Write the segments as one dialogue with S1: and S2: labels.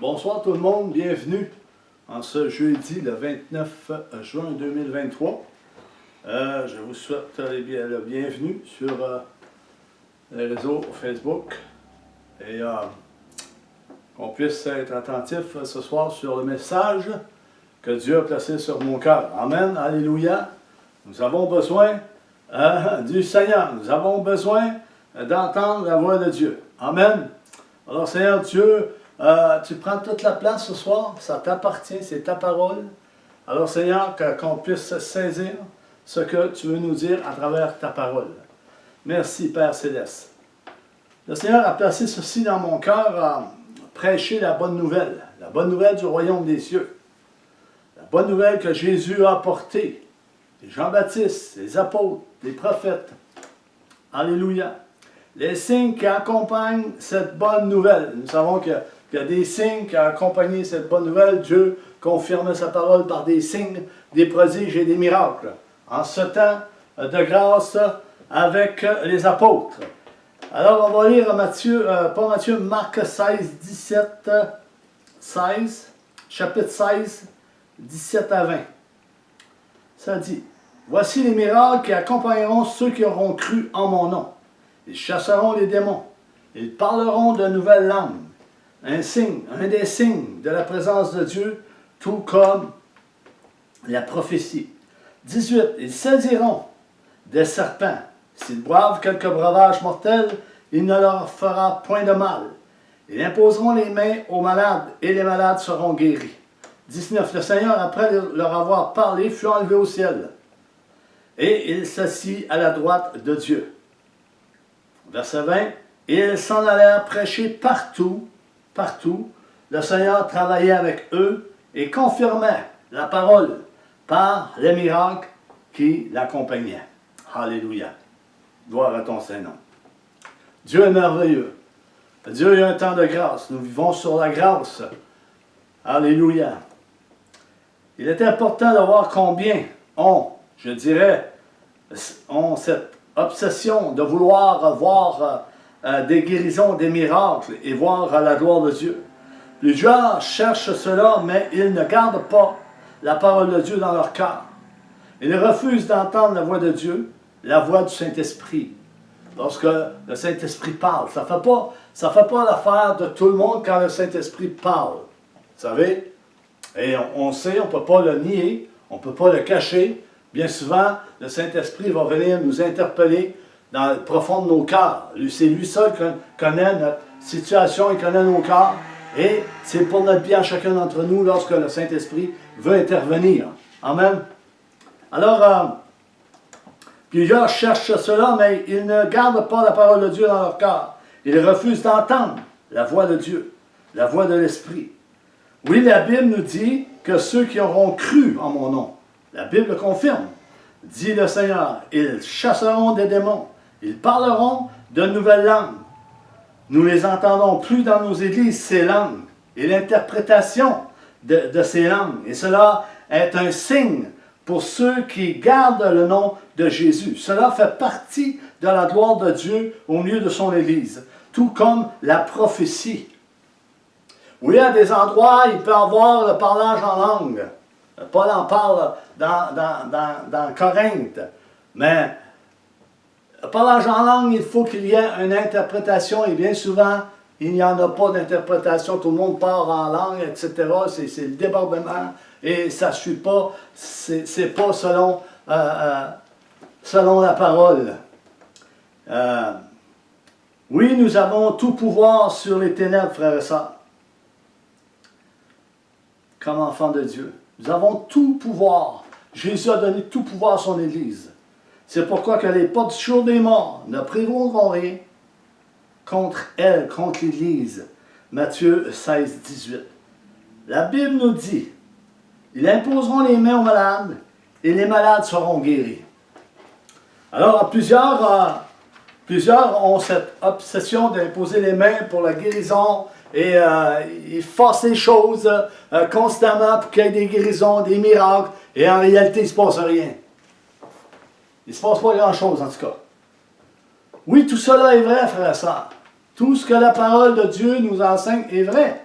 S1: Bonsoir tout le monde, bienvenue en ce jeudi le 29 juin 2023. Je vous souhaite la bienvenue sur les réseaux Facebook et qu'on puisse être attentif ce soir sur le message que Dieu a placé sur mon cœur. Amen, alléluia. Nous avons besoin du Seigneur, nous avons besoin d'entendre la voix de Dieu. Amen. Alors Seigneur Dieu, tu prends toute la place ce soir, ça t'appartient, c'est ta parole. Alors Seigneur, qu'on puisse saisir ce que tu veux nous dire à travers ta parole. Merci Père Céleste. Le Seigneur a placé ceci dans mon cœur, prêcher la bonne nouvelle du royaume des cieux. La bonne nouvelle que Jésus a apportée, les Jean-Baptiste, les apôtres, les prophètes. Alléluia. Les signes qui accompagnent cette bonne nouvelle. Nous savons qu'il y a des signes qui ont accompagné cette bonne nouvelle. Dieu confirme sa parole par des signes, des prodiges et des miracles. En ce temps de grâce avec les apôtres. Alors on va lire Marc 16, 17, 16, chapitre 16, 17 à 20. Ça dit, « Voici les miracles qui accompagneront ceux qui auront cru en mon nom. Ils chasseront les démons. Ils parleront de nouvelles langues. Un des signes de la présence de Dieu, tout comme la prophétie. 18. Ils saisiront des serpents. S'ils boivent quelques breuvages mortels, il ne leur fera point de mal. Ils imposeront les mains aux malades, et les malades seront guéris. 19. Le Seigneur, après leur avoir parlé, fut enlevé au ciel. Et il s'assit à la droite de Dieu. Verset 20. Et ils s'en allèrent prêcher partout. Le Seigneur travaillait avec eux et confirmait la parole par les miracles qui l'accompagnaient. Alléluia. Gloire à ton Saint-Nom. Dieu est merveilleux. Dieu est un temps de grâce. Nous vivons sur la grâce. Alléluia. Il est important de voir combien ont cette obsession de vouloir voir des guérisons, des miracles et voir la gloire de Dieu. Les gens cherchent cela, mais ils ne gardent pas la parole de Dieu dans leur cœur. Ils refusent d'entendre la voix de Dieu, la voix du Saint-Esprit. Lorsque le Saint-Esprit parle, ça ne fait pas l'affaire de tout le monde quand le Saint-Esprit parle. Vous savez? Et on sait, on ne peut pas le nier, on ne peut pas le cacher. Bien souvent, le Saint-Esprit va venir nous interpeller dans le profond de nos cœurs. C'est lui seul qui connaît notre situation, il connaît nos cœurs. Et c'est pour notre bien chacun d'entre nous lorsque le Saint-Esprit veut intervenir. Amen. Alors, plusieurs cherchent cela, mais ils ne gardent pas la parole de Dieu dans leur cœur. Ils refusent d'entendre la voix de Dieu, la voix de l'Esprit. Oui, la Bible nous dit que ceux qui auront cru en mon nom, la Bible confirme, dit le Seigneur, ils chasseront des démons, ils parleront de nouvelles langues. Nous ne les entendons plus dans nos églises, ces langues, et l'interprétation de ces langues. Et cela est un signe pour ceux qui gardent le nom de Jésus. Cela fait partie de la gloire de Dieu au milieu de son Église, tout comme la prophétie. Oui, à des endroits, il peut y avoir le parlage en langue. Paul en parle dans Corinthe. Mais le parlage en langue, il faut qu'il y ait une interprétation. Et bien souvent, il n'y en a pas d'interprétation. Tout le monde parle en langue, etc. C'est le débordement. Et ça ne suit pas. C'est pas selon la parole. Oui, nous avons tout pouvoir sur les ténèbres, frères et sœurs. Comme enfants de Dieu. Nous avons tout pouvoir. Jésus a donné tout pouvoir à son Église. C'est pourquoi que les portes du jour des morts ne prévaudront rien contre elle, contre l'Église. Matthieu 16, 18. La Bible nous dit, ils imposeront les mains aux malades et les malades seront guéris. Alors, plusieurs ont cette obsession d'imposer les mains pour la guérison et ils forcent les choses constamment pour qu'il y ait des guérisons, des miracles, et en réalité, il ne se passe rien. Il ne se passe pas grand-chose, en tout cas. Oui, tout cela est vrai, frères et sœurs. Tout ce que la parole de Dieu nous enseigne est vrai.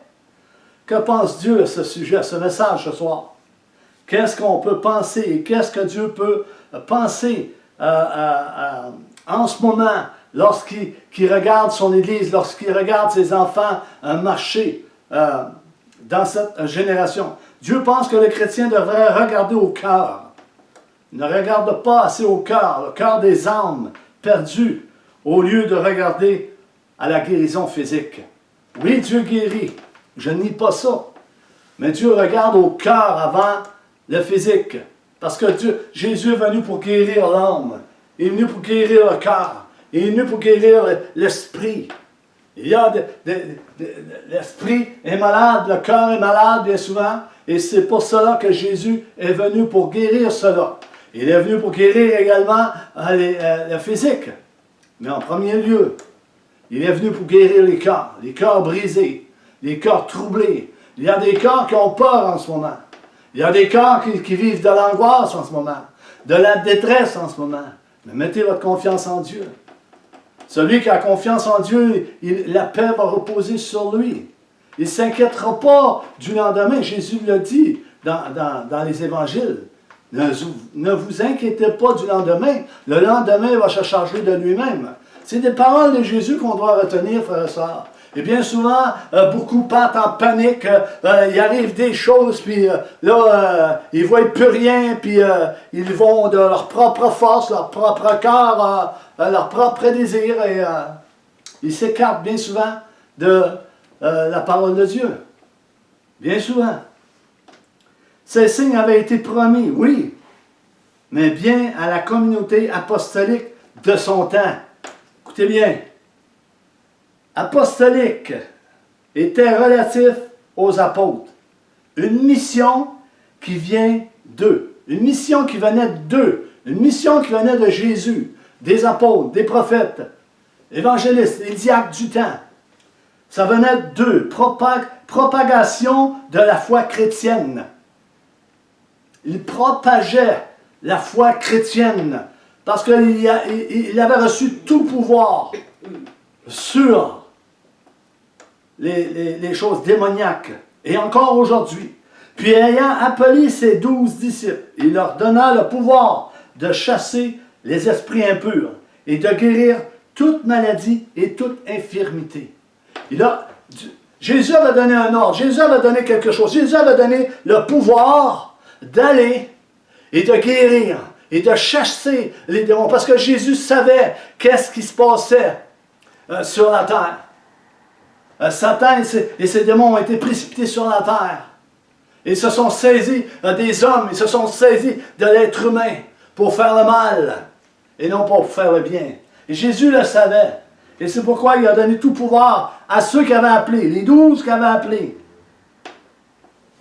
S1: Que pense Dieu à ce sujet, à ce message ce soir? Qu'est-ce qu'on peut penser et qu'est-ce que Dieu peut penser en ce moment lorsqu'il regarde son Église, lorsqu'il regarde ses enfants marcher dans cette génération? Dieu pense que le chrétien devrait regarder au cœur. Il ne regarde pas assez au cœur, le cœur des âmes perdues, au lieu de regarder à la guérison physique. Oui, Dieu guérit, je nie pas ça. Mais Dieu regarde au cœur avant le physique. Parce que Jésus est venu pour guérir l'âme. Il est venu pour guérir le cœur. Il est venu pour guérir l'esprit. L'esprit est malade, le cœur est malade bien souvent. Et c'est pour cela que Jésus est venu pour guérir cela. Il est venu pour guérir également le physique. Mais en premier lieu, il est venu pour guérir les cœurs brisés, les cœurs troublés. Il y a des cœurs qui ont peur en ce moment. Il y a des cœurs qui vivent de l'angoisse en ce moment, de la détresse en ce moment. Mais mettez votre confiance en Dieu. Celui qui a confiance en Dieu, la paix va reposer sur lui. Il ne s'inquiétera pas du lendemain. Jésus l'a dit dans les évangiles. Ne vous inquiétez pas du lendemain. Le lendemain va se charger de lui-même. C'est des paroles de Jésus qu'on doit retenir, frères et sœurs. Et bien souvent, beaucoup partent en panique. Il arrive des choses, puis là, ils ne voient plus rien, puis ils vont de leur propre force, leur propre cœur, leur propre désir, et ils s'écartent bien souvent de la parole de Dieu. Bien souvent. Ces signes avaient été promis, oui, mais bien à la communauté apostolique de son temps. Écoutez bien. Apostolique était relatif aux apôtres. Une mission qui vient d'eux. Une mission qui venait d'eux. Une mission qui venait de Jésus, des apôtres, des prophètes, évangélistes, les diacres du temps. Ça venait d'eux. Propagation de la foi chrétienne. Il propageait la foi chrétienne parce qu'il avait reçu tout pouvoir sur les choses démoniaques, et encore aujourd'hui. Puis ayant appelé ses 12 disciples, il leur donna le pouvoir de chasser les esprits impurs et de guérir toute maladie et toute infirmité. Jésus avait donné un ordre, Jésus avait donné quelque chose, Jésus avait donné le pouvoir d'aller et de guérir et de chasser les démons, parce que Jésus savait qu'est-ce qui se passait sur la terre. Satan et ses démons ont été précipités sur la terre. Ils se sont saisis des hommes, ils se sont saisis de l'être humain pour faire le mal et non pas pour faire le bien. Et Jésus le savait. Et c'est pourquoi il a donné tout pouvoir à ceux qui avaient appelé, les 12 qui avaient appelé.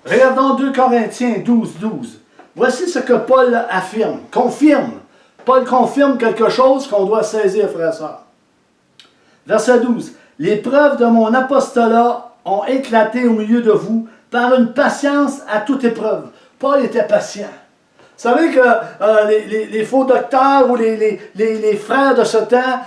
S1: Regardons 2 Corinthiens 12, 12. Voici ce que Paul affirme, confirme. Paul confirme quelque chose qu'on doit saisir, frères et sœurs. Verset 12. Les preuves de mon apostolat ont éclaté au milieu de vous par une patience à toute épreuve. Paul était patient. Vous savez que les faux docteurs ou les frères de ce temps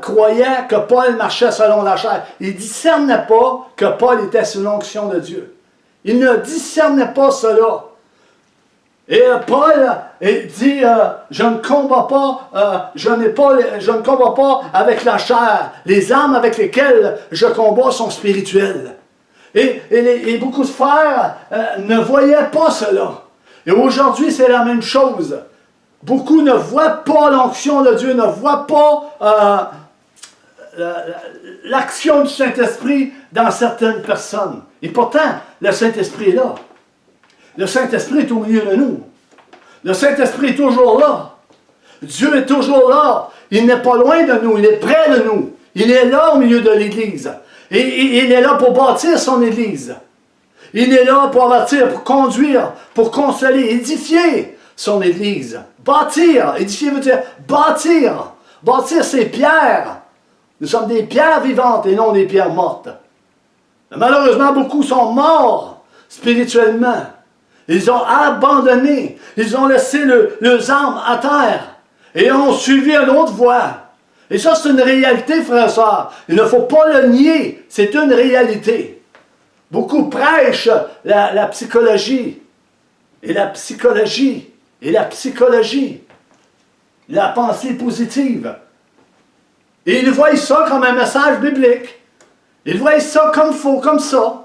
S1: croyaient que Paul marchait selon la chair. Ils ne discernaient pas que Paul était sous l'onction de Dieu. Ils ne discernaient pas cela. Et Paul dit, je ne combats pas, je ne combats pas avec la chair. Les armes avec lesquelles je combats sont spirituelles. Et beaucoup de frères ne voyaient pas cela. Et aujourd'hui, c'est la même chose. Beaucoup ne voient pas l'onction de Dieu, ne voient pas l'action du Saint-Esprit dans certaines personnes. Et pourtant, le Saint-Esprit est là. Le Saint-Esprit est au milieu de nous. Le Saint-Esprit est toujours là. Dieu est toujours là. Il n'est pas loin de nous, il est près de nous. Il est là au milieu de l'Église. Et il est là pour bâtir son Église. Il est là pour avertir, pour conduire, pour consoler, édifier son Église. Bâtir. Édifier veut dire bâtir. Bâtir, c'est pierres. Nous sommes des pierres vivantes et non des pierres mortes. Mais malheureusement, beaucoup sont morts spirituellement. Ils ont abandonné. Ils ont laissé leurs armes à terre. Et ont suivi une autre voie. Et ça, c'est une réalité, frères et sœurs. Il ne faut pas le nier. C'est une réalité. Beaucoup prêchent la psychologie. Et la psychologie. Et la psychologie. La pensée positive. Et ils voient ça comme un message biblique. Ils voient ça comme faux, comme ça.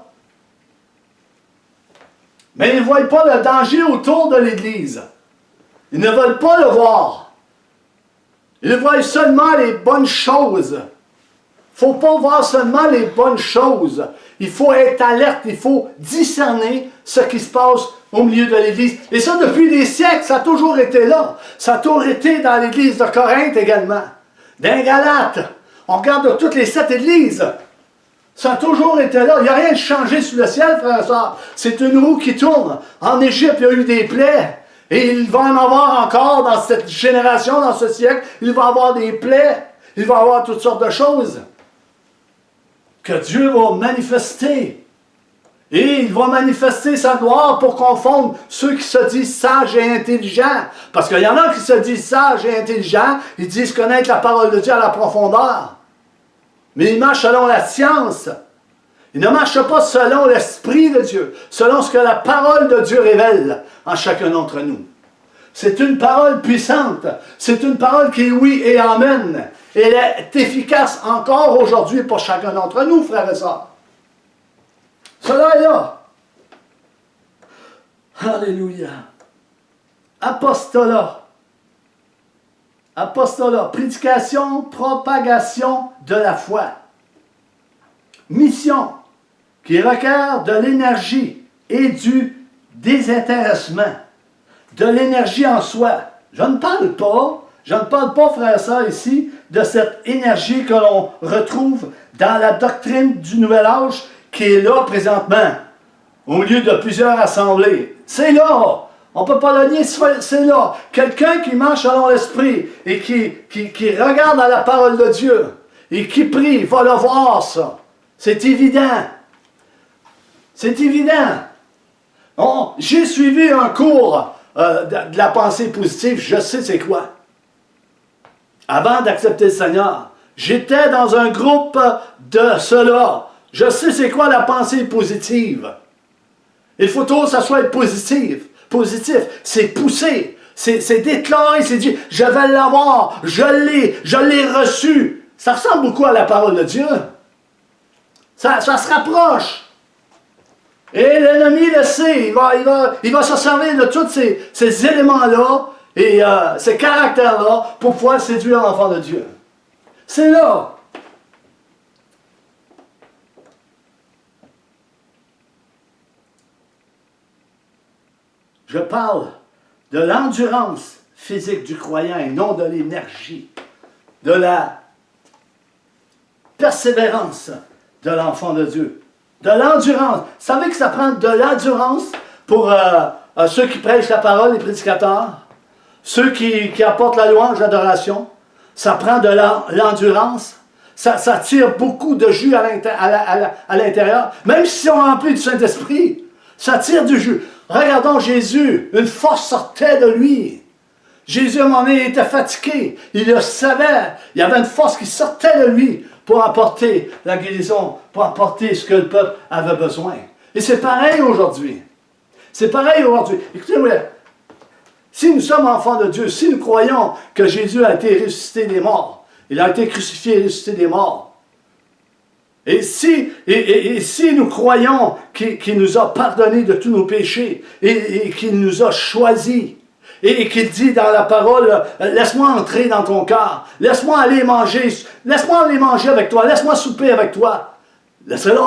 S1: Mais ils ne voient pas le danger autour de l'Église. Ils ne veulent pas le voir. Ils voient seulement les bonnes choses. Il ne faut pas voir seulement les bonnes choses. Il faut être alerte, il faut discerner ce qui se passe au milieu de l'Église. Et ça, depuis des siècles, ça a toujours été là. Ça a toujours été dans l'Église de Corinthe également. Dans Galates. On regarde toutes les 7 églises. Ça a toujours été là. Il n'y a rien de changé sous le ciel, frère et sœurs. C'est une roue qui tourne. En Égypte, il y a eu des plaies. Et il va en avoir encore dans cette génération, dans ce siècle. Il va y avoir des plaies. Il va y avoir toutes sortes de choses que Dieu va manifester. Et il va manifester sa gloire pour confondre ceux qui se disent sages et intelligents. Parce qu'il y en a qui se disent sages et intelligents, ils disent connaître la parole de Dieu à la profondeur. Mais ils marchent selon la science. Ils ne marchent pas selon l'Esprit de Dieu, selon ce que la parole de Dieu révèle en chacun d'entre nous. C'est une parole puissante. C'est une parole qui est oui et amen. Et elle est efficace encore aujourd'hui pour chacun d'entre nous, frères et sœurs. Cela est là. Alléluia. Apostolat. Apostolat. Prédication, propagation de la foi. Mission, qui requiert de l'énergie et du désintéressement. De l'énergie en soi. Je ne parle pas, frères et sœurs, ici, de cette énergie que l'on retrouve dans la doctrine du Nouvel Âge qui est là présentement, au milieu de plusieurs assemblées. C'est là! On ne peut pas le nier, c'est là. Quelqu'un qui marche selon l'Esprit et qui regarde à la parole de Dieu et qui prie, va le voir, ça. C'est évident. C'est évident. J'ai suivi un cours de la pensée positive, je sais c'est quoi. Avant d'accepter le Seigneur, j'étais dans un groupe de cela. Je sais c'est quoi la pensée positive. Il faut toujours que ça soit positif. C'est pousser. C'est déclarer, c'est dire, je vais l'avoir, je l'ai reçu. Ça ressemble beaucoup à la parole de Dieu. Ça se rapproche. Et l'ennemi le sait, il va se servir de tous ces éléments-là et ces caractères-là pour pouvoir séduire l'enfant de Dieu. C'est là. Je parle de l'endurance physique du croyant et non de l'énergie, de la persévérance de l'enfant de Dieu. De l'endurance. Vous savez que ça prend de l'endurance pour ceux qui prêchent la parole, les prédicateurs, ceux qui apportent la louange, l'adoration. Ça prend de l'endurance. Ça tire beaucoup de jus à l'intérieur. Même si on remplit du Saint-Esprit, ça tire du jus. Regardons Jésus, une force sortait de lui. Jésus, à un moment donné, était fatigué. Il le savait. Il y avait une force qui sortait de lui pour apporter la guérison, pour apporter ce que le peuple avait besoin. Et c'est pareil aujourd'hui. C'est pareil aujourd'hui. Écoutez-moi, si nous sommes enfants de Dieu, si nous croyons que Jésus a été ressuscité des morts, il a été crucifié et ressuscité des morts, et si nous croyons qu'il nous a pardonné de tous nos péchés et qu'il nous a choisis et qu'il dit dans la parole, laisse-moi entrer dans ton cœur, laisse-moi aller manger avec toi, laisse-moi souper avec toi. Laisse-le.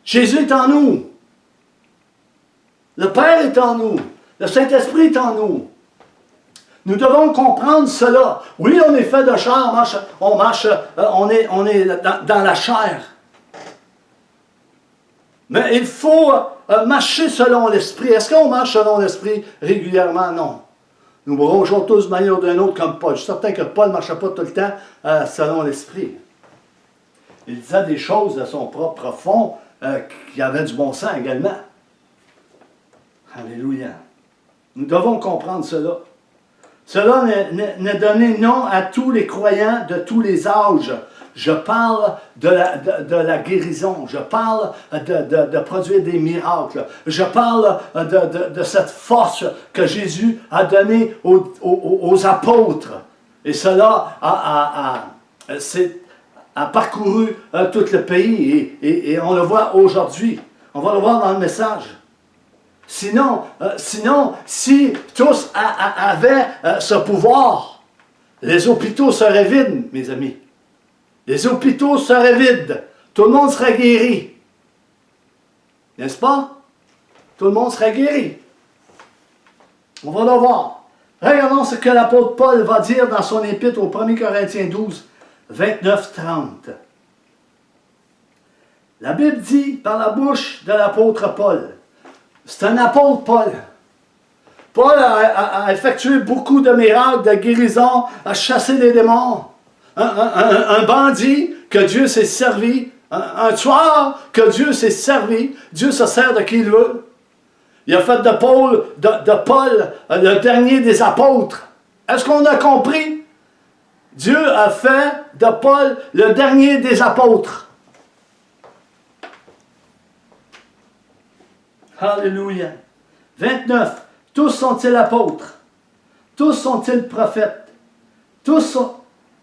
S1: Jésus est en nous. Le Père est en nous. Le Saint-Esprit est en nous. Nous devons comprendre cela. Oui, on est fait de chair, on est dans la chair. Mais il faut marcher selon l'Esprit. Est-ce qu'on marche selon l'Esprit régulièrement? Non. Nous bronchons tous d'une manière ou d'une autre comme Paul. Je suis certain que Paul ne marchait pas tout le temps selon l'Esprit. Il disait des choses de son propre fond qui avaient du bon sens également. Alléluia. Nous devons comprendre cela. Cela n'est donné non à tous les croyants de tous les âges. Je parle de la guérison. Je parle de produire des miracles. Je parle de cette force que Jésus a donnée aux apôtres. Et cela a parcouru tout le pays et on le voit aujourd'hui. On va le voir dans le message. Sinon, si tous avaient ce pouvoir, les hôpitaux seraient vides, mes amis. Les hôpitaux seraient vides. Tout le monde serait guéri. N'est-ce pas? Tout le monde serait guéri. On va le voir. Regardons ce que l'apôtre Paul va dire dans son épître au 1 Corinthiens 12, 29-30. La Bible dit par la bouche de l'apôtre Paul. C'est un apôtre Paul. Paul a effectué beaucoup de miracles, de guérisons, a chassé les démons. Un bandit que Dieu s'est servi, un tueur que Dieu s'est servi. Dieu se sert de qui il veut. Il a fait de Paul le dernier des apôtres. Est-ce qu'on a compris? Dieu a fait de Paul le dernier des apôtres. Alléluia. 29. Tous sont-ils apôtres? Tous sont-ils prophètes? Tous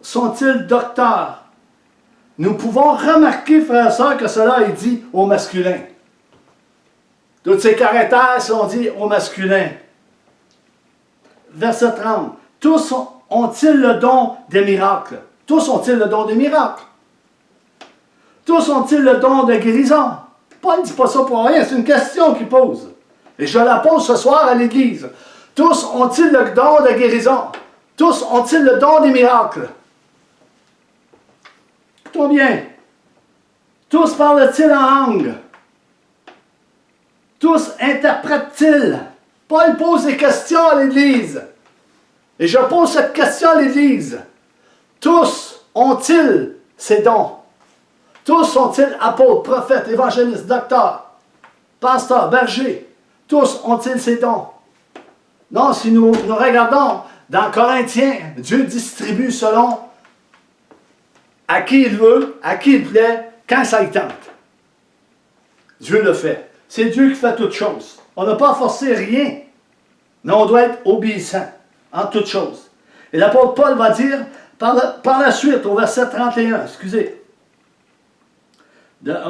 S1: sont-ils docteurs? Nous pouvons remarquer, frères et sœurs, que cela est dit au masculin. Tous ces caractères sont dits au masculin. Verset 30. Tous ont-ils le don des miracles? Tous ont-ils le don des miracles? Tous ont-ils le don de guérison? Paul ne dit pas ça pour rien, c'est une question qu'il pose. Et je la pose ce soir à l'Église. Tous ont-ils le don de guérison? Tous ont-ils le don des miracles? Écoutons bien. Tous parlent-ils en langue? Tous interprètent-ils? Paul pose des questions à l'Église. Et je pose cette question à l'Église. Tous ont-ils ces dons? Tous sont-ils apôtres, prophètes, évangélistes, docteurs, pasteurs, bergers? Tous ont-ils ces dons? Non, si nous regardons dans Corinthiens, Dieu distribue selon à qui il veut, à qui il plaît, quand ça y tente. Dieu le fait. C'est Dieu qui fait toutes choses. On n'a pas forcé rien, mais on doit être obéissant en toutes choses. Et l'apôtre Paul va dire par la suite, au verset 31,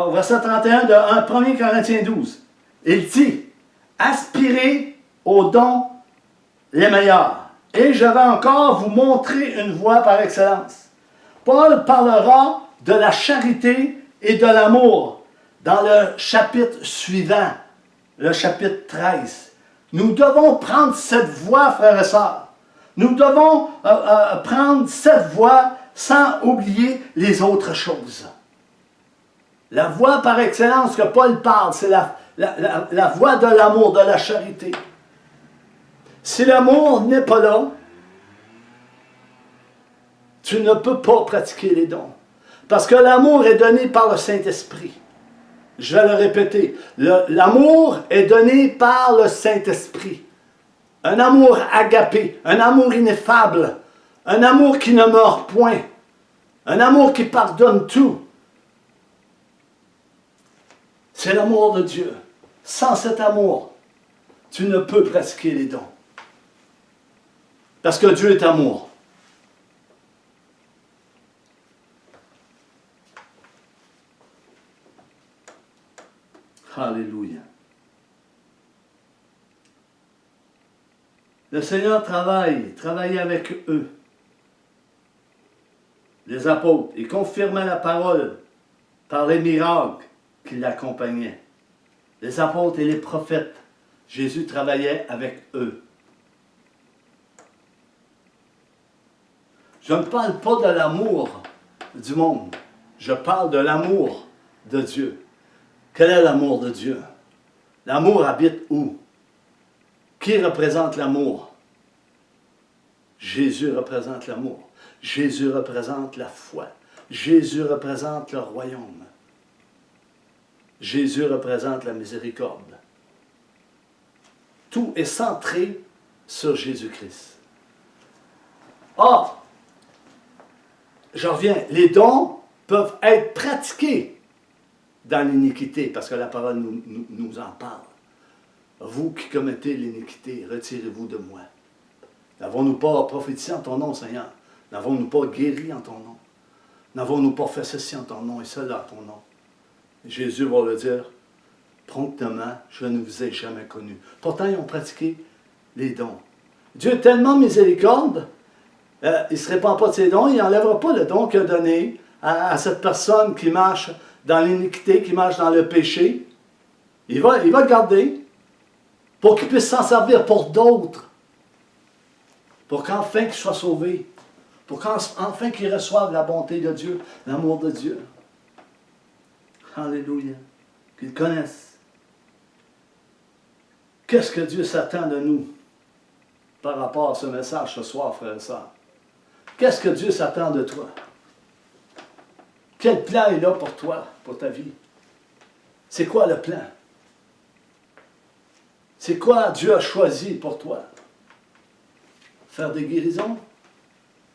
S1: au verset 31 de 1 Corinthiens 12, il dit, aspirez aux dons les meilleurs, et je vais encore vous montrer une voie par excellence. Paul parlera de la charité et de l'amour dans le chapitre suivant, le chapitre 13. Nous devons prendre cette voie, frères et sœurs. Nous devons prendre cette voie sans oublier les autres choses. La voie par excellence que Paul parle, c'est la voie de l'amour, de la charité. Si l'amour n'est pas là, tu ne peux pas pratiquer les dons. Parce que l'amour est donné par le Saint-Esprit. Je vais le répéter. L'amour est donné par le Saint-Esprit. Un amour agapé, un amour ineffable, un amour qui ne meurt point, un amour qui pardonne tout. C'est l'amour de Dieu. Sans cet amour, tu ne peux pratiquer les dons. Parce que Dieu est amour. Alléluia. Le Seigneur travaillait avec eux, les apôtres, et confirmait la parole par les miracles qui l'accompagnaient. Les apôtres et les prophètes, Jésus travaillait avec eux. Je ne parle pas de l'amour du monde, je parle de l'amour de Dieu. Quel est l'amour de Dieu? L'amour habite où? Qui représente l'amour? Jésus représente l'amour. Jésus représente la foi. Jésus représente le royaume. Jésus représente la miséricorde. Tout est centré sur Jésus-Christ. Or, je reviens, les dons peuvent être pratiqués dans l'iniquité, parce que la parole nous en parle. Vous qui commettez l'iniquité, retirez-vous de moi. N'avons-nous pas prophétisé en ton nom, Seigneur? N'avons-nous pas guéri en ton nom? N'avons-nous pas fait ceci en ton nom et cela en ton nom? Jésus va le dire, promptement, je ne vous ai jamais connu. Pourtant, ils ont pratiqué les dons. Dieu est tellement miséricorde, il ne se répand pas de ses dons, il n'enlèvera pas le don qu'il a donné à cette personne qui marche dans l'iniquité, qui marche dans le péché. Il va le garder pour qu'il puisse s'en servir pour d'autres, pour qu'enfin qu'il soit sauvé, pour qu'enfin qu'il reçoive la bonté de Dieu, l'amour de Dieu. Alléluia. Qu'il connaisse. Qu'est-ce que Dieu s'attend de nous par rapport à ce message ce soir, frères et sœurs? Qu'est-ce que Dieu s'attend de toi? Quel plan est là pour toi, pour ta vie? C'est quoi le plan? C'est quoi Dieu a choisi pour toi? Faire des guérisons?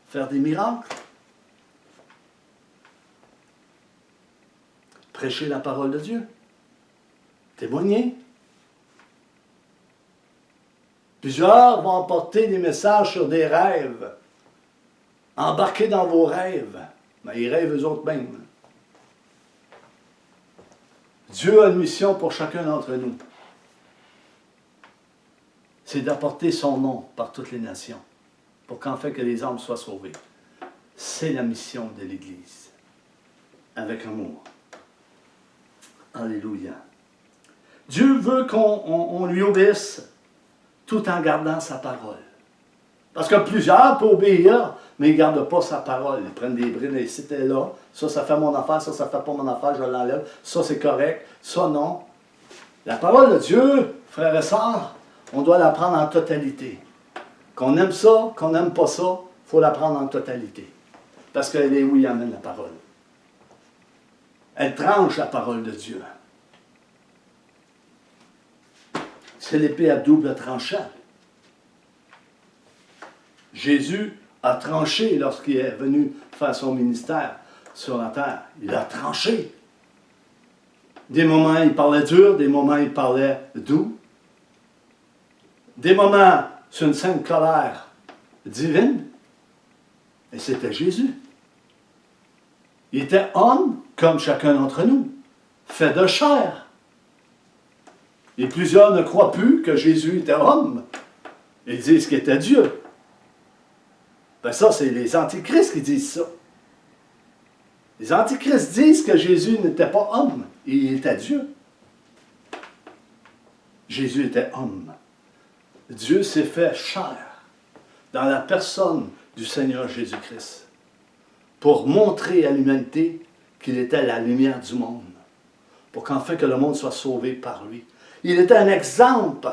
S1: Faire des miracles? Prêcher la parole de Dieu? Témoigner? Plusieurs vont apporter des messages sur des rêves. Embarquer dans vos rêves. Mais ils rêvent eux autres mêmes. Dieu a une mission pour chacun d'entre nous. C'est d'apporter son nom par toutes les nations, pour qu'enfin que les âmes soient sauvées. C'est la mission de l'Église, avec amour. Alléluia. Dieu veut qu'on lui obéisse tout en gardant sa parole. Parce que plusieurs peuvent obéir, mais ils ne gardent pas sa parole. Ils prennent des brides et c'était là. Ça fait mon affaire, ça ne fait pas mon affaire, je l'enlève. Ça, c'est correct. Ça, non. La parole de Dieu, frères et sœurs, on doit la prendre en totalité. Qu'on aime ça, qu'on n'aime pas ça, il faut la prendre en totalité. Parce qu'elle est où il amène la parole. Elle tranche la parole de Dieu. C'est l'épée à double tranchant. Jésus a tranché lorsqu'il est venu faire son ministère sur la terre. Il a tranché. Des moments, il parlait dur, des moments, il parlait doux. Des moments, c'est une sainte colère divine. Et c'était Jésus. Il était homme, comme chacun d'entre nous, fait de chair. Et plusieurs ne croient plus que Jésus était homme. Ils disent qu'il était Dieu. Ben ça, c'est les antichrists qui disent ça. Les antichrists disent que Jésus n'était pas homme, il était Dieu. Jésus était homme. Dieu s'est fait chair dans la personne du Seigneur Jésus-Christ pour montrer à l'humanité qu'il était la lumière du monde, pour qu'enfin que le monde soit sauvé par lui. Il était un exemple,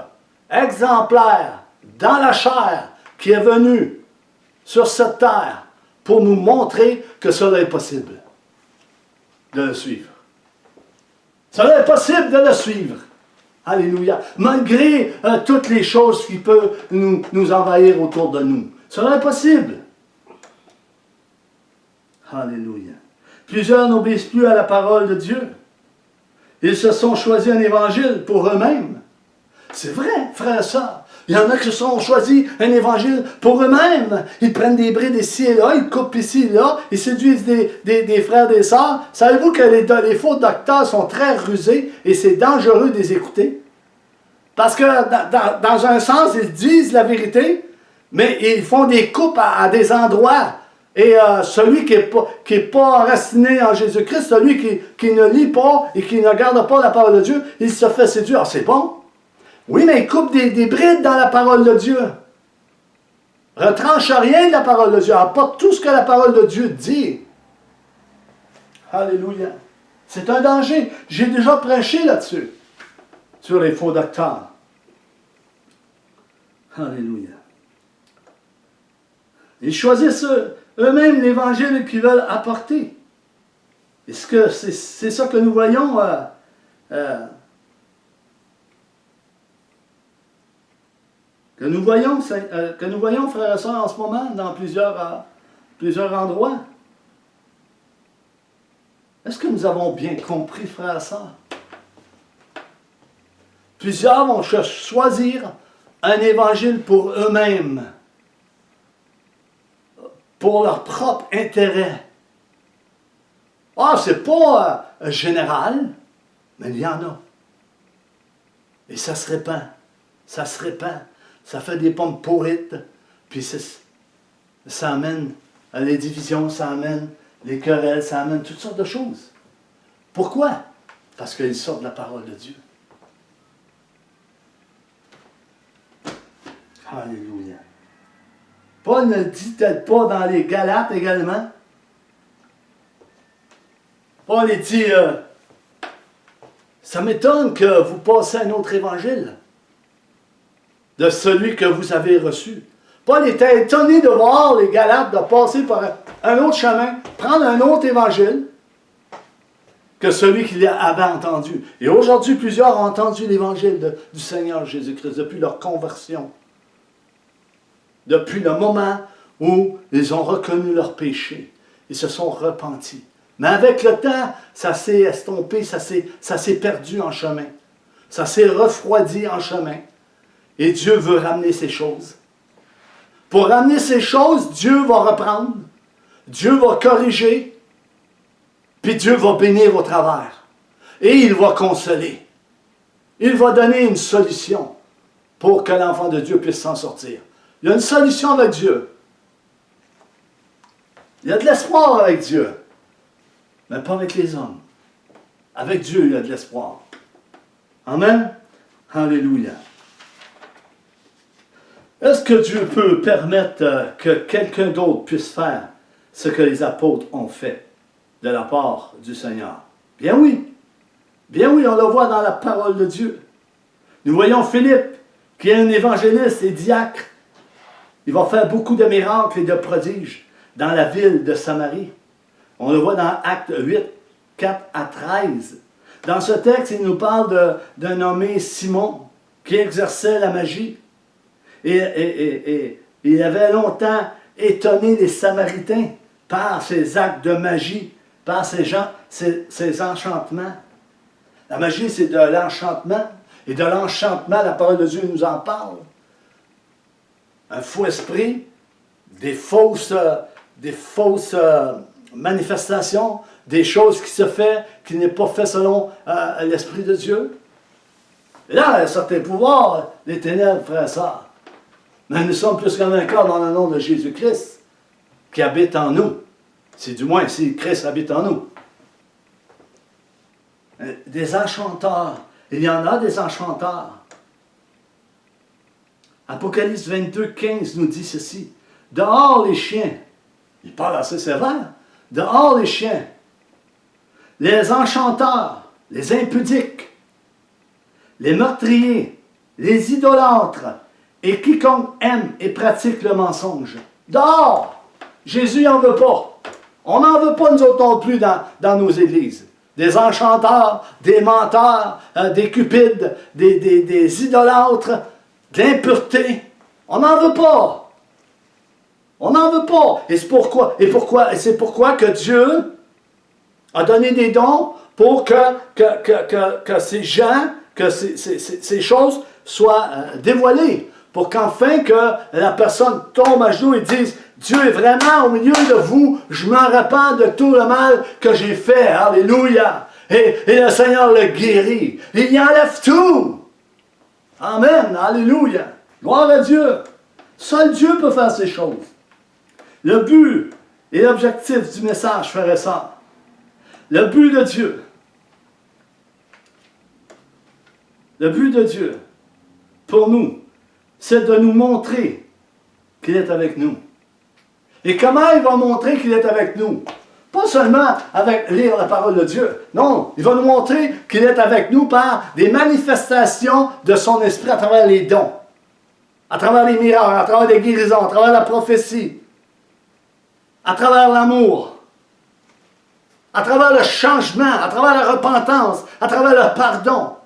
S1: exemplaire, dans la chair, qui est venu sur cette terre pour nous montrer que cela est possible de le suivre. Cela est possible de le suivre. Alléluia. Malgré toutes les choses qui peuvent nous envahir autour de nous. Cela est possible. Alléluia. Plusieurs n'obéissent plus à la parole de Dieu. Ils se sont choisis un évangile pour eux-mêmes. C'est vrai, frères et sœurs. Il y en a qui se sont choisis un évangile pour eux-mêmes. Ils prennent des brides ici et là, ils coupent ici et là, ils séduisent des frères et des sœurs. Savez-vous que les faux docteurs sont très rusés et c'est dangereux de les écouter? Parce que dans un sens, ils disent la vérité, mais ils font des coupes à des endroits. Et celui qui n'est pas enraciné en Jésus-Christ, celui qui ne lit pas et qui ne garde pas la parole de Dieu, il se fait séduire. Ah, c'est bon. Oui, mais il coupe des brides dans la parole de Dieu. Retranche rien de la parole de Dieu. Apporte tout ce que la parole de Dieu dit. Alléluia. C'est un danger. J'ai déjà prêché là-dessus. Sur les faux docteurs. Alléluia. Ils choisissent eux-mêmes l'évangile qu'ils veulent apporter. Est-ce que c'est ça que nous voyons que nous voyons, frères et sœurs, en ce moment, dans plusieurs endroits? Est-ce que nous avons bien compris, frères et sœurs? Plusieurs vont choisir un évangile pour eux-mêmes, pour leur propre intérêt. Ah, c'est pas général, mais il y en a. Et ça se répand. Ça se répand. Ça fait des pommes pourrites. Puis ça amène à les divisions, ça amène les querelles, ça amène toutes sortes de choses. Pourquoi? Parce qu'ils sortent de la parole de Dieu. Alléluia. Paul ne dit-elle pas dans les Galates également? Paul dit, ça m'étonne que vous passez un autre évangile de celui que vous avez reçu. Paul était étonné de voir les Galates de passer par un autre chemin, prendre un autre évangile que celui qu'il avait entendu. Et aujourd'hui, plusieurs ont entendu l'évangile du Seigneur Jésus-Christ depuis leur conversion. Depuis le moment où ils ont reconnu leur péché. Ils se sont repentis. Mais avec le temps, ça s'est estompé, ça s'est perdu en chemin. Ça s'est refroidi en chemin. Et Dieu veut ramener ces choses. Pour ramener ces choses, Dieu va reprendre. Dieu va corriger. Puis Dieu va bénir au travers. Et il va consoler. Il va donner une solution pour que l'enfant de Dieu puisse s'en sortir. Il y a une solution avec Dieu. Il y a de l'espoir avec Dieu. Mais pas avec les hommes. Avec Dieu, il y a de l'espoir. Amen. Alléluia. Est-ce que Dieu peut permettre que quelqu'un d'autre puisse faire ce que les apôtres ont fait de la part du Seigneur? Bien oui. Bien oui, on le voit dans la parole de Dieu. Nous voyons Philippe, qui est un évangéliste et diacre. Il va faire beaucoup de miracles et de prodiges dans la ville de Samarie. On le voit dans Actes 8, 4 à 13. Dans ce texte, il nous parle d'un nommé Simon qui exerçait la magie. Et il avait longtemps étonné les Samaritains par ses actes de magie, par ses enchantements. La magie, c'est de l'enchantement. Et de l'enchantement, la parole de Dieu nous en parle. Un faux esprit, des fausses manifestations, des choses qui se font, qui n'est pas fait selon l'Esprit de Dieu. Et là, il y a certains pouvoirs, les ténèbres, frères et sœurs. Mais nous sommes plus qu'un vainqueurs dans le nom de Jésus-Christ, qui habite en nous. C'est du moins si Christ habite en nous. Des enchanteurs. Il y en a des enchanteurs. Apocalypse 22, 15 nous dit ceci. Dehors les chiens. Il parle assez sévère. Dehors les chiens. Les enchanteurs, les impudiques, les meurtriers, les idolâtres et quiconque aime et pratique le mensonge. Dehors! Jésus n'en veut pas. On n'en veut pas nous autres non plus dans nos églises. Des enchanteurs, des menteurs, des cupides, des idolâtres, de l'impureté. On n'en veut pas. On n'en veut pas. Et c'est pourquoi que Dieu a donné des dons pour que ces gens, que ces choses soient dévoilées. Pour qu'enfin que la personne tombe à genoux et dise « Dieu est vraiment au milieu de vous, je me repens de tout le mal que j'ai fait. Alléluia! » Et le Seigneur le guérit. Il y enlève tout. Amen. Alléluia. Gloire à Dieu. Seul Dieu peut faire ces choses. Le but et l'objectif du message, frères et sœurs, le but de Dieu, pour nous, c'est de nous montrer qu'il est avec nous. Et comment il va montrer qu'il est avec nous? Pas seulement avec lire la parole de Dieu. Non, il va nous montrer qu'il est avec nous par des manifestations de son esprit à travers les dons, à travers les miracles, à travers les guérisons, à travers la prophétie, à travers l'amour, à travers le changement, à travers la repentance, à travers le pardon,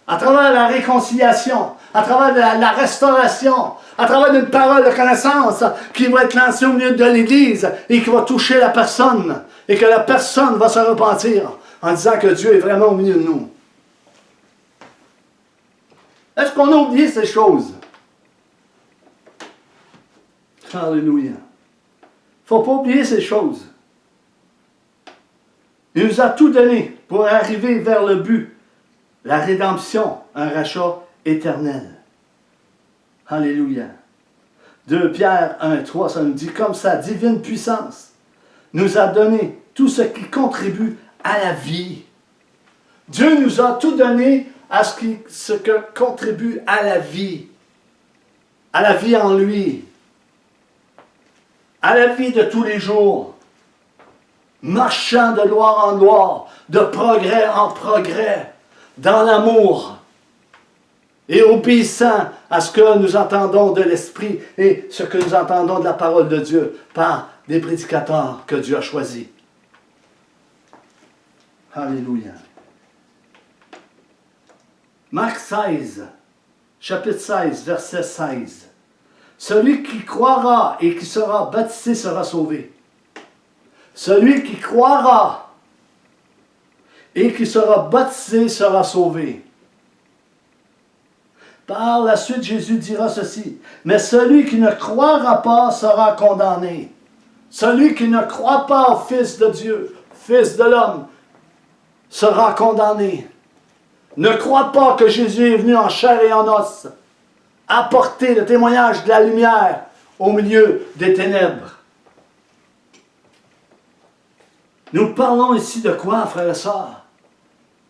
S1: à travers la réconciliation, à travers la restauration, à travers une parole de connaissance qui va être lancée au milieu de l'Église et qui va toucher la personne et que la personne va se repentir en disant que Dieu est vraiment au milieu de nous. Est-ce qu'on a oublié ces choses? Alléluia. Il ne faut pas oublier ces choses. Il nous a tout donné pour arriver vers le but, la rédemption, un rachat éternel. Alléluia. 2 Pierre 1,3, ça nous dit, comme sa divine puissance nous a donné tout ce qui contribue à la vie. Dieu nous a tout donné à ce qui contribue à la vie en lui, à la vie de tous les jours, marchant de gloire en gloire, de progrès en progrès, dans l'amour, et obéissant à ce que nous entendons de l'Esprit et ce que nous entendons de la parole de Dieu par des prédicateurs que Dieu a choisis. Alléluia. Marc 16, chapitre 16, verset 16. Celui qui croira et qui sera baptisé sera sauvé. Celui qui croira et qui sera baptisé sera sauvé. Par la suite, Jésus dira ceci, mais celui qui ne croira pas sera condamné. Celui qui ne croit pas au Fils de Dieu, Fils de l'homme, sera condamné. Ne crois pas que Jésus est venu en chair et en os, apporter le témoignage de la lumière au milieu des ténèbres. Nous parlons ici de quoi, frères et sœurs?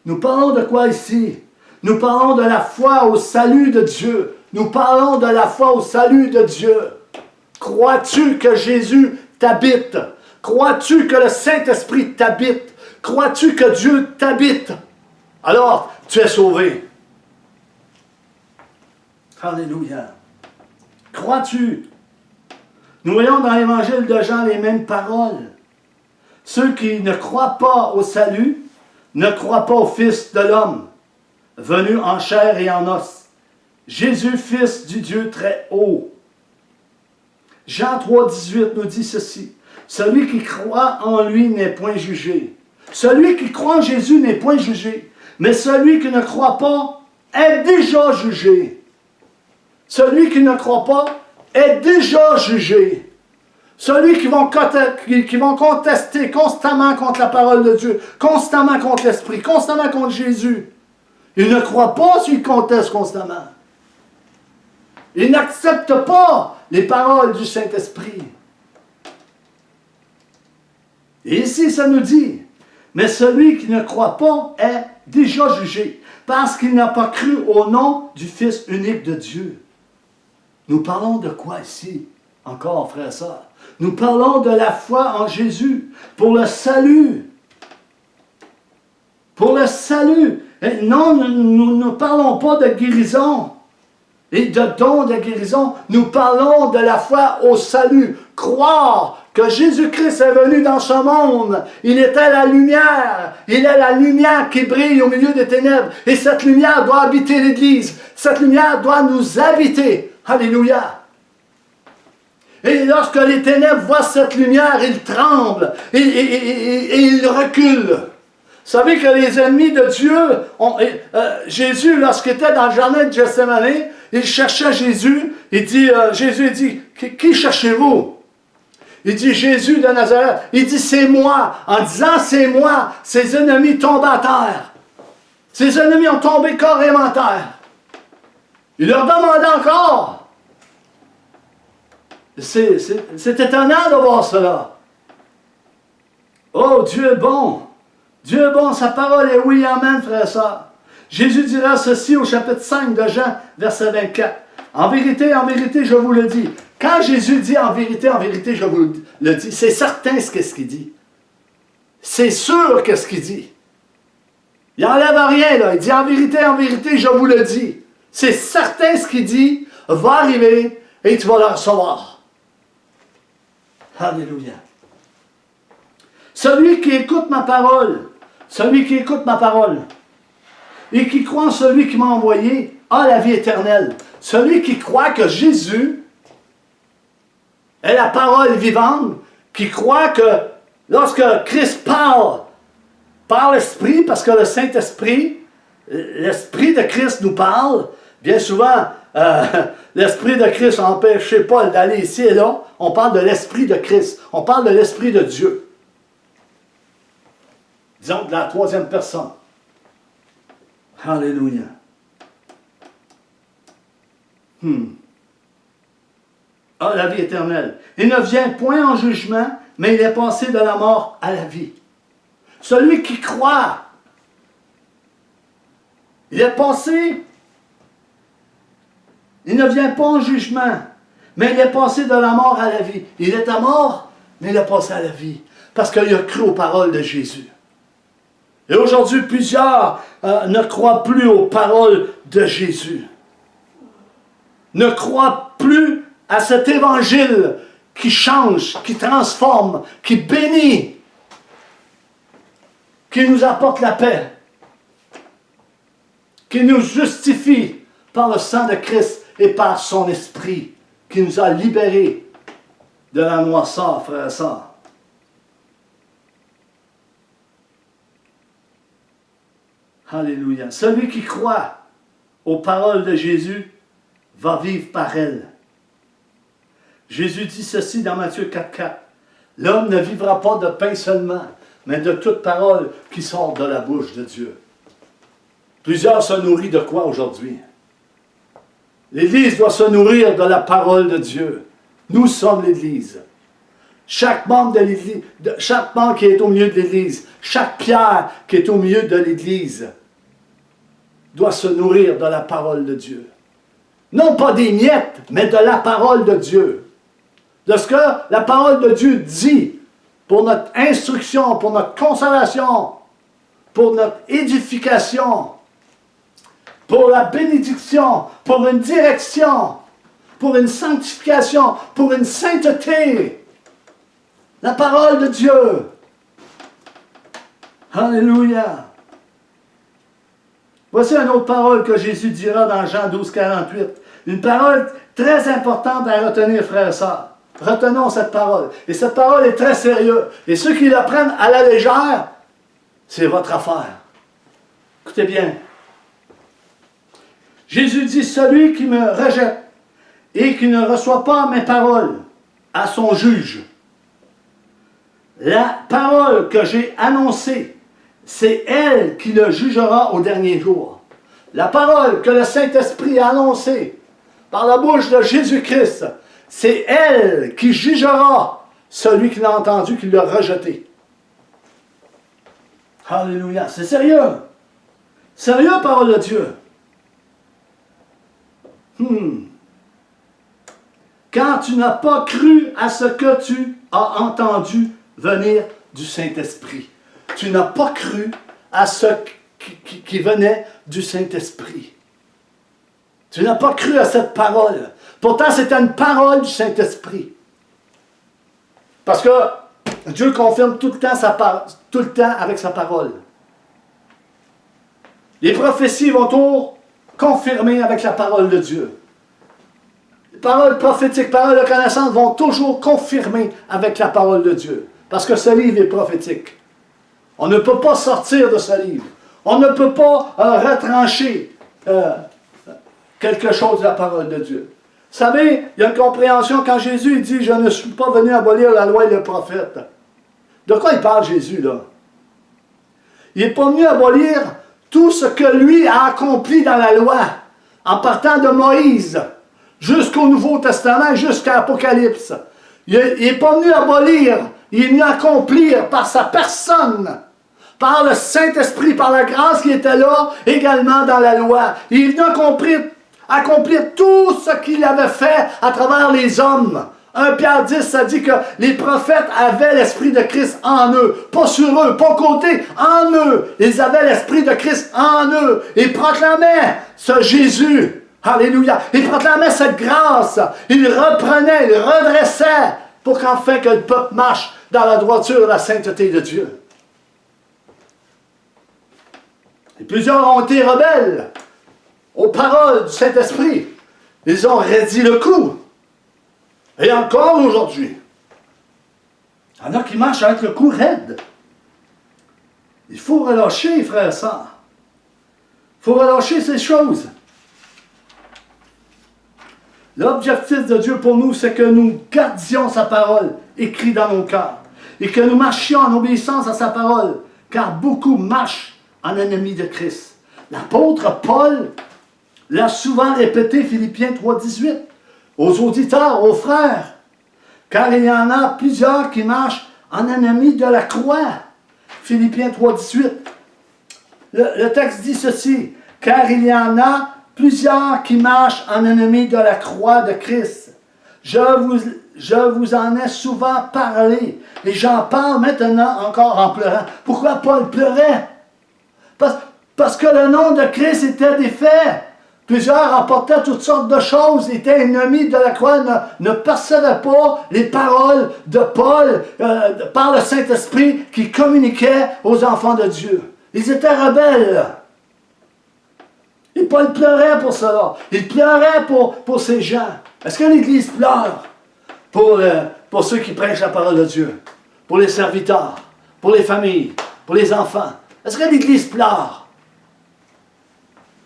S1: Nous parlons de quoi ici? Nous parlons de la foi au salut de Dieu. Nous parlons de la foi au salut de Dieu. Crois-tu que Jésus t'habite? Crois-tu que le Saint-Esprit t'habite? Crois-tu que Dieu t'habite? Alors, tu es sauvé. Alléluia. Crois-tu? Nous voyons dans l'Évangile de Jean les mêmes paroles. Ceux qui ne croient pas au salut ne croient pas au Fils de l'homme, venu en chair et en os. Jésus, Fils du Dieu très haut. Jean 3, 18 nous dit ceci. Celui qui croit en lui n'est point jugé. Celui qui croit en Jésus n'est point jugé. Mais celui qui ne croit pas est déjà jugé. Celui qui ne croit pas est déjà jugé. Celui qui vont contester constamment contre la parole de Dieu, constamment contre l'Esprit, constamment contre Jésus. Il ne croit pas s'il conteste constamment. Il n'accepte pas les paroles du Saint-Esprit. Et ici, ça nous dit, mais celui qui ne croit pas est déjà jugé, parce qu'il n'a pas cru au nom du Fils unique de Dieu. Nous parlons de quoi ici, encore, frères et sœurs? Nous parlons de la foi en Jésus, pour le salut. Pour le salut. Et non, nous ne parlons pas de guérison et de dons de guérison. Nous parlons de la foi au salut. Croire que Jésus-Christ est venu dans ce monde. Il était la lumière. Il est la lumière qui brille au milieu des ténèbres. Et cette lumière doit habiter l'Église. Cette lumière doit nous habiter. Alléluia. Et lorsque les ténèbres voient cette lumière, ils tremblent et ils reculent. Vous savez que les ennemis de Dieu, Jésus, lorsqu'il était dans le jardin de Gethsémani, il cherchait Jésus. Jésus dit, qui cherchez-vous? Il dit, Jésus de Nazareth. Il dit, c'est moi. En disant, c'est moi, ses ennemis tombent à terre. Ses ennemis ont tombé carrément à terre. Il leur demandait encore. C'est étonnant de voir cela. Oh, Dieu est bon. Dieu est bon, sa parole est oui, amen, frères et sœurs. Jésus dira ceci au chapitre 5 de Jean, verset 24. En vérité, je vous le dis. Quand Jésus dit en vérité, je vous le dis, c'est certain ce qu'il dit. C'est sûr qu'est-ce qu'il dit. Il n'enlève rien, là. Il dit en vérité, je vous le dis. C'est certain ce qu'il dit va arriver et tu vas le recevoir. Alléluia. Celui qui écoute ma parole, et qui croit en celui qui m'a envoyé, a la vie éternelle. Celui qui croit que Jésus est la parole vivante, qui croit que lorsque Christ parle par l'Esprit, parce que le Saint-Esprit, l'Esprit de Christ nous parle, bien souvent, l'Esprit de Christ a empêché Paul d'aller ici et là, on parle de l'Esprit de Christ, on parle de l'Esprit de Dieu. Disons de la troisième personne. Alléluia. Ah, la vie éternelle. Il ne vient point en jugement, mais il est passé de la mort à la vie. Celui qui croit, il est passé, il ne vient pas en jugement, mais il est passé de la mort à la vie. Il est à mort, mais il est passé à la vie, parce qu'il a cru aux paroles de Jésus. Et aujourd'hui, plusieurs ne croient plus aux paroles de Jésus. Ne croient plus à cet évangile qui change, qui transforme, qui bénit, qui nous apporte la paix, qui nous justifie par le sang de Christ et par son esprit, qui nous a libérés de la noirceur, frères et sœurs. Alléluia. Celui qui croit aux paroles de Jésus va vivre par elles. Jésus dit ceci dans Matthieu 4,4. L'homme ne vivra pas de pain seulement, mais de toute parole qui sort de la bouche de Dieu. Plusieurs se nourrissent de quoi aujourd'hui? L'Église doit se nourrir de la parole de Dieu. Nous sommes l'Église. Chaque membre de l'Église, chaque membre qui est au milieu de l'Église, chaque pierre qui est au milieu de l'Église, doit se nourrir de la parole de Dieu. Non pas des miettes, mais de la parole de Dieu. De ce que la parole de Dieu dit pour notre instruction, pour notre consolation, pour notre édification, pour la bénédiction, pour une direction, pour une sanctification, pour une sainteté. La parole de Dieu. Alléluia. Voici une autre parole que Jésus dira dans Jean 12, 48. Une parole très importante à retenir, frères et sœurs. Retenons cette parole. Et cette parole est très sérieuse. Et ceux qui la prennent à la légère, c'est votre affaire. Écoutez bien. Jésus dit, celui qui me rejette et qui ne reçoit pas mes paroles à son juge. La parole que j'ai annoncée, c'est elle qui le jugera au dernier jour. La parole que le Saint-Esprit a annoncée par la bouche de Jésus-Christ, c'est elle qui jugera celui qui l'a entendu, qui l'a rejeté. Alléluia. C'est sérieux. Sérieux, parole de Dieu. Quand tu n'as pas cru à ce que tu as entendu venir du Saint-Esprit. Tu n'as pas cru à ce qui venait du Saint-Esprit. Tu n'as pas cru à cette parole. Pourtant, c'était une parole du Saint-Esprit. Parce que Dieu confirme tout le temps avec sa parole. Les prophéties vont toujours confirmer avec la parole de Dieu. Les paroles prophétiques, paroles de connaissance vont toujours confirmer avec la parole de Dieu. Parce que ce livre est prophétique. On ne peut pas sortir de ce livre. On ne peut pas retrancher quelque chose de la parole de Dieu. Vous savez, il y a une compréhension quand Jésus dit « Je ne suis pas venu abolir la loi et le prophète ». De quoi il parle Jésus là? Il n'est pas venu abolir tout ce que lui a accompli dans la loi, en partant de Moïse jusqu'au Nouveau Testament, jusqu'à l'Apocalypse. Il n'est pas venu abolir, il est venu accomplir par sa personne, par le Saint-Esprit, par la grâce qui était là, également dans la loi. Il est venu accomplir tout ce qu'il avait fait à travers les hommes. 1 Pierre 10, ça dit que les prophètes avaient l'Esprit de Christ en eux. Pas sur eux, pas côté, en eux. Ils avaient l'Esprit de Christ en eux. Ils proclamaient ce Jésus. Alléluia. Ils proclamaient cette grâce. Ils reprenaient, ils redressaient pour qu'enfin que le peuple marche dans la droiture et la sainteté de Dieu. Et plusieurs ont été rebelles aux paroles du Saint-Esprit. Ils ont raidi le coup. Et encore aujourd'hui. Il y en a qui marchent avec le cou raide. Il faut relâcher, frères et sœurs. Il faut relâcher ces choses. L'objectif de Dieu pour nous, c'est que nous gardions sa parole écrite dans nos cœurs et que nous marchions en obéissance à sa parole, car beaucoup marchent en ennemis de Christ. L'apôtre Paul l'a souvent répété, Philippiens 3,18, aux auditeurs, aux frères, car il y en a plusieurs qui marchent en ennemis de la croix. Philippiens 3,18. Le texte dit ceci, car il y en a plusieurs qui marchent en ennemis de la croix de Christ. Je vous en ai souvent parlé, et j'en parle maintenant encore en pleurant. Pourquoi Paul pleurait? Parce que le nom de Christ était défait. Plusieurs apportaient toutes sortes de choses, étaient ennemis de la croix, ne percevaient pas les paroles de Paul par le Saint-Esprit qui communiquait aux enfants de Dieu. Ils étaient rebelles. Et Paul pleurait pour cela. Il pleurait pour ces gens. Est-ce que l'Église pleure pour ceux qui prêchent la parole de Dieu? Pour les serviteurs, pour les familles, pour les enfants? Est-ce que l'Église pleure?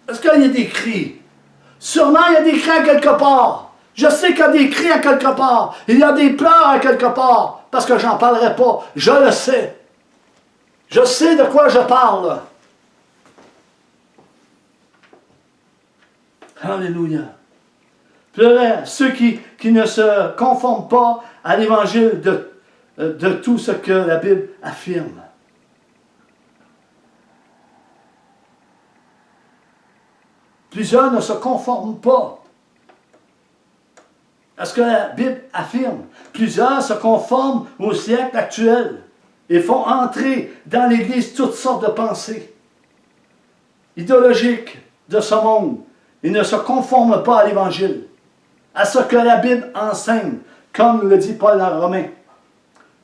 S1: Est-ce qu'il y a des cris? Sûrement, il y a des cris à quelque part. Je sais qu'il y a des cris à quelque part. Il y a des pleurs à quelque part. Parce que j'en parlerai pas. Je le sais. Je sais de quoi je parle. Alléluia. Pleuraient ceux qui ne se conforment pas à l'évangile de tout ce que la Bible affirme. Plusieurs ne se conforment pas à ce que la Bible affirme. Plusieurs se conforment au siècle actuel et font entrer dans l'Église toutes sortes de pensées idéologiques de ce monde. Ils ne se conforment pas à l'Évangile, à ce que la Bible enseigne, comme nous le dit Paul dans Romains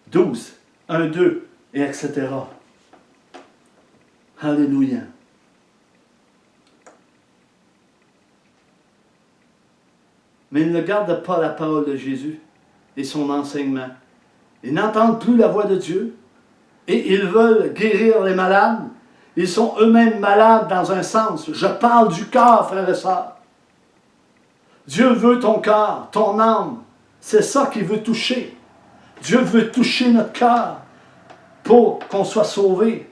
S1: 12, 1, 2, et etc. Alléluia. Mais ils ne gardent pas la parole de Jésus et son enseignement. Ils n'entendent plus la voix de Dieu et ils veulent guérir les malades. Ils sont eux-mêmes malades dans un sens. Je parle du cœur, frères et sœurs. Dieu veut ton cœur, ton âme. C'est ça qu'il veut toucher. Dieu veut toucher notre cœur pour qu'on soit sauvé,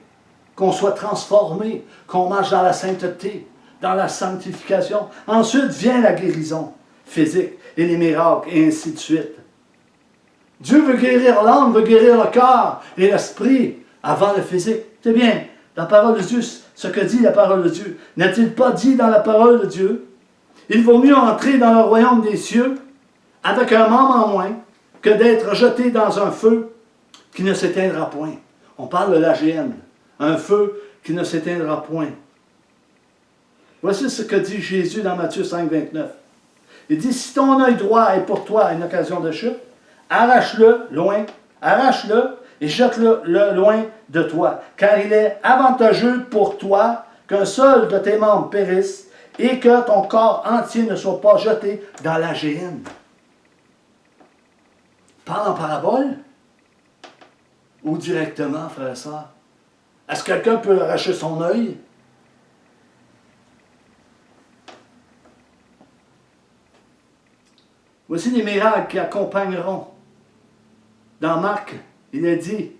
S1: qu'on soit transformé, qu'on marche dans la sainteté, dans la sanctification. Ensuite vient la guérison physique et les miracles et ainsi de suite. Dieu veut guérir l'âme, veut guérir le cœur et l'esprit avant le physique. C'est bien, la parole de Dieu, ce que dit la parole de Dieu. N'a-t-il pas dit dans la parole de Dieu? Il vaut mieux entrer dans le royaume des cieux avec un membre en moins que d'être jeté dans un feu qui ne s'éteindra point. On parle de l'AGN, un feu qui ne s'éteindra point. Voici ce que dit Jésus dans Matthieu 5, 29. Il dit, si ton œil droit est pour toi une occasion de chute, arrache-le loin, arrache-le et jette-le loin de toi, car il est avantageux pour toi qu'un seul de tes membres périsse et que ton corps entier ne soit pas jeté dans la géhenne. Parle en parabole ou directement, frère et sœur? Est-ce que quelqu'un peut arracher son œil? Voici les miracles qui accompagneront. Dans Marc, il est dit,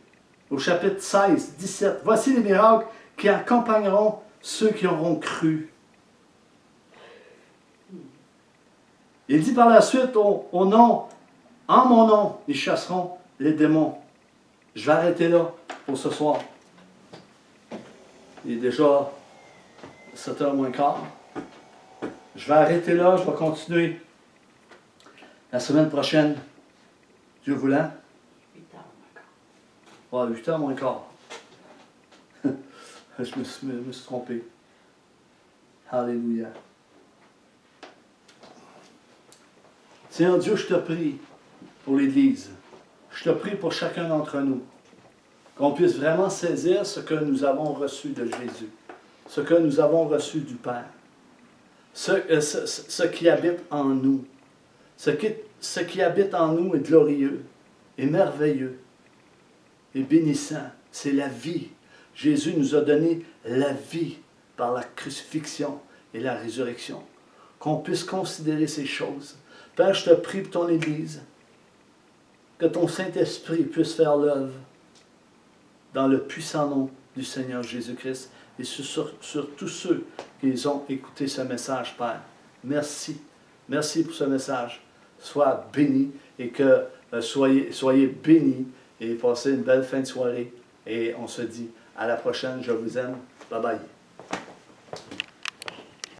S1: au chapitre 16, 17, voici les miracles qui accompagneront ceux qui auront cru. Il dit par la suite, au nom, en mon nom, ils chasseront les démons. Je vais arrêter là pour ce soir. Il est déjà 7h moins quart. Je vais arrêter là, je vais continuer la semaine prochaine, Dieu voulant. 8h moins quart. Je me suis trompé. Alléluia. Seigneur Dieu, je te prie pour l'Église. Je te prie pour chacun d'entre nous. Qu'on puisse vraiment saisir ce que nous avons reçu de Jésus. Ce que nous avons reçu du Père. Ce qui habite en nous. Ce qui habite en nous est glorieux et merveilleux. et bénissant. C'est la vie. Jésus nous a donné la vie par la crucifixion et la résurrection. Qu'on puisse considérer ces choses. Père, je te prie pour ton Église, que ton Saint-Esprit puisse faire l'œuvre dans le puissant nom du Seigneur Jésus-Christ et sur tous ceux qui ont écouté ce message, Père. Merci. Merci pour ce message. Sois béni et que soyez bénis et passez une belle fin de soirée. Et on se dit à la prochaine. Je vous aime. Bye bye.